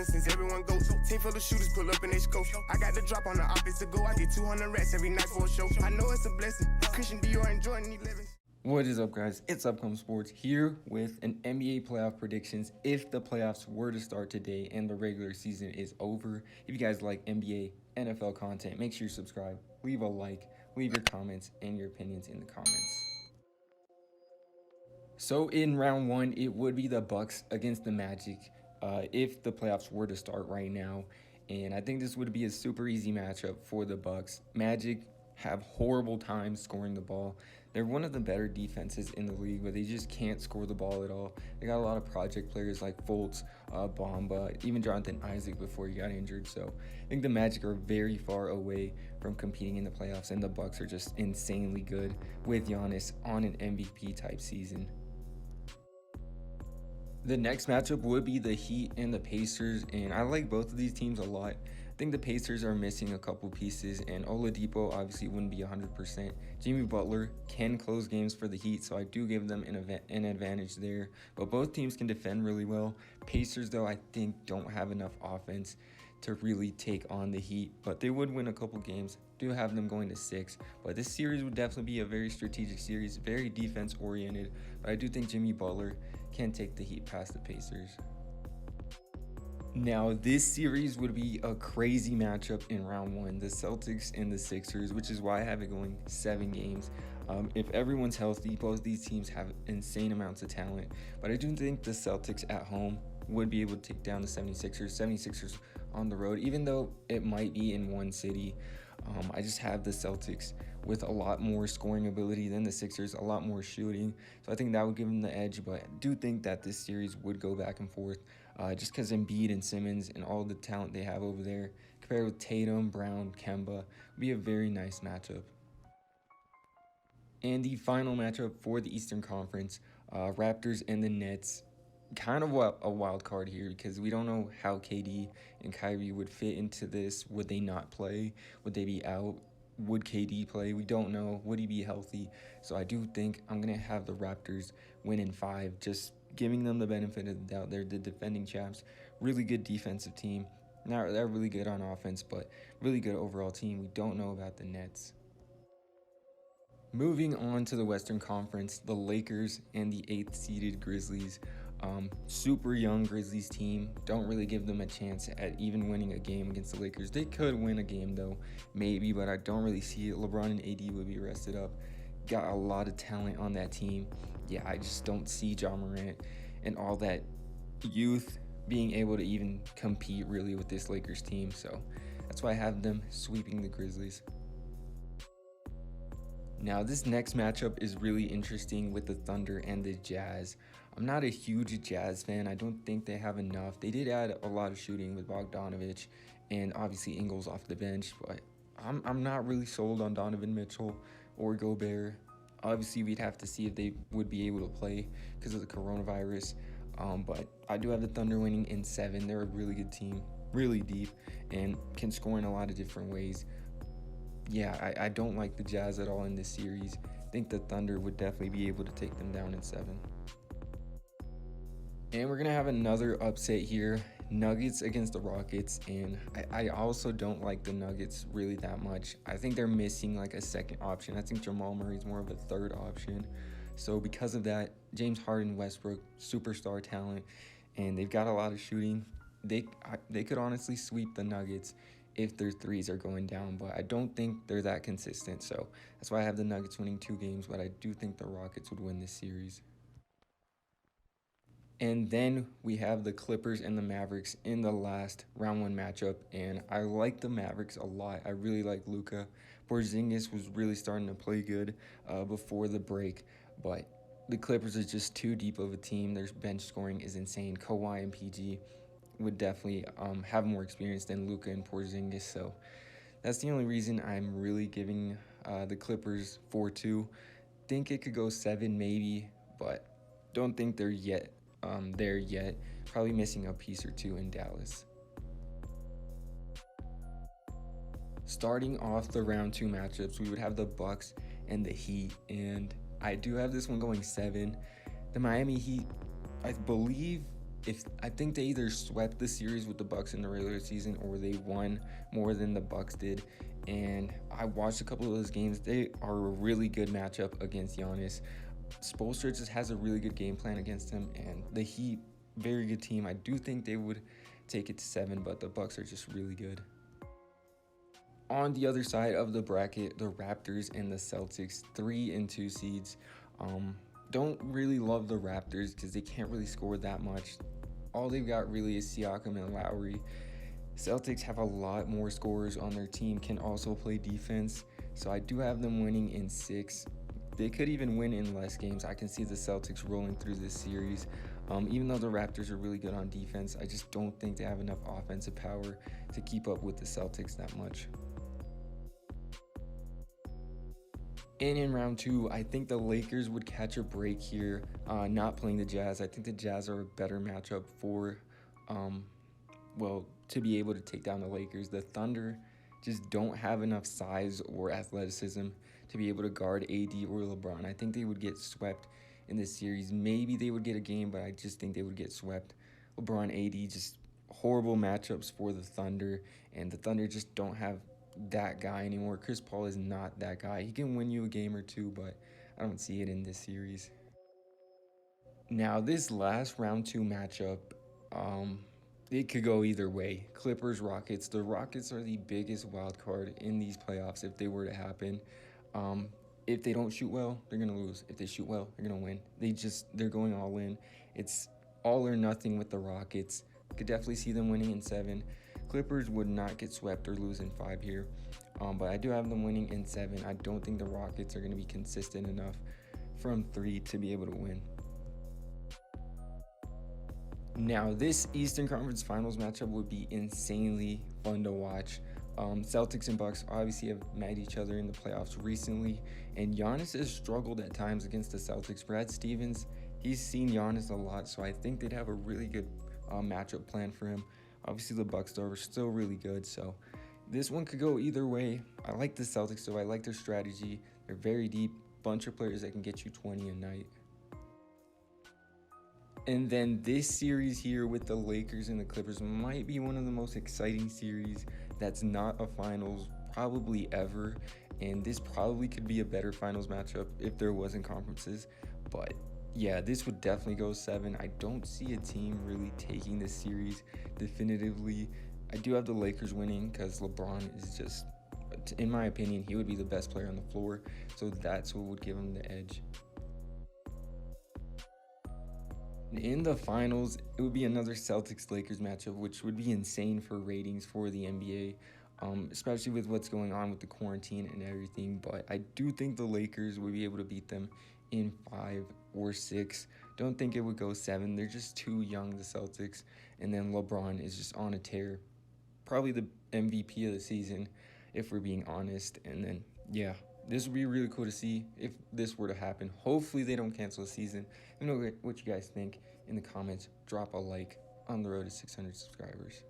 feeling since everyone goes. Team full of shooters pull up in they scope. I got the drop on the opposite go. I get 200 rats every night for a show. I know it's a blessing. Christian Dior and Jordan 11. What is up, guys? It's Upcome Sports here with an NBA playoff predictions if the playoffs were to start today and the regular season is over. If you guys like NBA, NFL content, make sure you subscribe, leave a like, leave your comments and your opinions in the comments. So in round one, it would be the Bucks against the Magic if the playoffs were to start right now. And I think this would be a super easy matchup for the Bucks. Magic have horrible time scoring the ball. They're one of the better defenses in the league, but they just can't score the ball at all. They got a lot of project players like Fultz, Bamba, even Jonathan Isaac before he got injured. So I think the Magic are very far away from competing in the playoffs, and the Bucks are just insanely good with Giannis on an MVP type season. The next matchup would be the Heat and the Pacers, and I like both of these teams a lot. I think the Pacers are missing a couple pieces, and Oladipo obviously wouldn't be 100%. Jimmy Butler can close games for the Heat, so I do give them an advantage there. But both teams can defend really well. Pacers, though, I think don't have enough offense to really take on the Heat, but they would win a couple games. Do have them going to 6, but this series would definitely be a very strategic series, very defense oriented. But I do think Jimmy Butler can take the Heat past the Pacers. Now, this series would be a crazy matchup in round one, the Celtics and the Sixers, which is why I have it going 7 games. If everyone's healthy, both these teams have insane amounts of talent, but I do think the Celtics at home would be able to take down the 76ers. 76ers on the road, even though it might be in one city. I just have the Celtics with a lot more scoring ability than the Sixers, a lot more shooting. So I think that would give them the edge, but I do think that this series would go back and forth just because Embiid and Simmons and all the talent they have over there, compared with Tatum, Brown, Kemba, would be a very nice matchup. And the final matchup for the Eastern Conference, Raptors and the Nets. Kind of a wild card here because we don't know how KD and Kyrie would fit into this. Would they not play? Would they be out? Would KD play? We don't know. Would he be healthy? So I do think I'm going to have the Raptors win in 5, just giving them the benefit of the doubt. They're the defending champs. Really good defensive team. They're really good on offense, but really good overall team. We don't know about the Nets. Moving on to the Western Conference, the Lakers and the 8th seeded Grizzlies. Super young Grizzlies team. Don't really give them a chance at even winning a game against the Lakers. They could win a game though, maybe, but I don't really see it. LeBron and AD would be rested up. Got a lot of talent on that team. Yeah, I just don't see Ja Morant and all that youth being able to even compete really with this Lakers team. So that's why I have them sweeping the Grizzlies. Now, this next matchup is really interesting with the Thunder and the Jazz. I'm not a huge Jazz fan. I don't think they have enough. They did add a lot of shooting with Bogdanovich and obviously Ingles off the bench, but I'm not really sold on Donovan Mitchell or Gobert. Obviously, we'd have to see if they would be able to play because of the coronavirus, but I do have the Thunder winning in 7. They're a really good team, really deep, and can score in a lot of different ways. Yeah, I don't like the Jazz at all in this series. I think the Thunder would definitely be able to take them down in 7. And we're going to have another upset here, Nuggets against the Rockets, and I also don't like the Nuggets really that much. I think they're missing like a second option. I think Jamal Murray is more of a third option. So because of that, James Harden, Westbrook, superstar talent, and they've got a lot of shooting. They could honestly sweep the Nuggets if their threes are going down, but I don't think they're that consistent. So that's why I have the Nuggets winning 2 games, but I do think the Rockets would win this series. And then we have the Clippers and the Mavericks in the last round 1 matchup, and I like the Mavericks a lot. I really like Luka. Porzingis was really starting to play good before the break, but the Clippers are just too deep of a team. Their bench scoring is insane. Kawhi and PG would definitely have more experience than Luka and Porzingis, so that's the only reason I'm really giving the Clippers 4-2. Think it could go 7 maybe, but don't think they're there yet. Probably missing a piece or 2 in Dallas. Starting off the round 2 matchups, we would have the Bucks and the Heat, and I do have this one going 7. The Miami Heat, I believe, if I think they either swept the series with the Bucks in the regular season or they won more than the Bucks did. And I watched a couple of those games. They are a really good matchup against Giannis. Spoelstra just has a really good game plan against him, and the Heat, very good team. I do think they would take it to 7, but the Bucks are just really good. On the other side of the bracket, the Raptors and the Celtics, 3 and 2 seeds. Don't really love the Raptors because they can't really score that much. All they've got really is Siakam and Lowry. Celtics have a lot more scorers on their team, can also play defense. So I do have them winning in 6. They could even win in less games. I can see the Celtics rolling through this series. Even though the Raptors are really good on defense, I just don't think they have enough offensive power to keep up with the Celtics that much. And in round 2, I think the Lakers would catch a break here, not playing the Jazz. I think the Jazz are a better matchup for, to be able to take down the Lakers. The Thunder just don't have enough size or athleticism to be able to guard AD or LeBron. I think they would get swept in this series. Maybe they would get a game, but I just think they would get swept. LeBron, AD, just horrible matchups for the Thunder, and the Thunder just don't have that guy anymore. Chris Paul is not that guy. He can win you a game or two, but I don't see it in this series. Now, this last round 2 matchup, it could go either way. Clippers, Rockets. The Rockets are the biggest wild card in these playoffs if they were to happen. If they don't shoot well, they're going to lose. If they shoot well, they're going to win. They're going all in. It's all or nothing with the Rockets. Could definitely see them winning in 7. Clippers would not get swept or lose in 5 here. But I do have them winning in 7. I don't think the Rockets are going to be consistent enough from 3 to be able to win. Now, this Eastern Conference Finals matchup would be insanely fun to watch. Celtics and Bucks obviously have met each other in the playoffs recently, and Giannis has struggled at times against the Celtics. Brad Stevens, he's seen Giannis a lot, so I think they'd have a really good matchup plan for him. Obviously, the Bucks are still really good, so this one could go either way. I like the Celtics, though. I like their strategy. They're very deep, bunch of players that can get you 20 a night. And then this series here with the Lakers and the Clippers might be one of the most exciting series that's not a finals probably ever. And this probably could be a better finals matchup if there wasn't conferences. But yeah, this would definitely go 7. I don't see a team really taking this series definitively. I do have the Lakers winning because LeBron is just, in my opinion, he would be the best player on the floor. So that's what would give him the edge. In the finals, it would be another Celtics-Lakers matchup, which would be insane for ratings for the NBA, especially with what's going on with the quarantine and everything. But I do think the Lakers would be able to beat them in 5 or 6. Don't think it would go 7. They're just too young, the Celtics. And then LeBron is just on a tear. Probably the MVP of the season, if we're being honest. And then, yeah, this would be really cool to see if this were to happen. Hopefully they don't cancel the season. Let me know what you guys think in the comments. Drop a like on the road to 600 subscribers.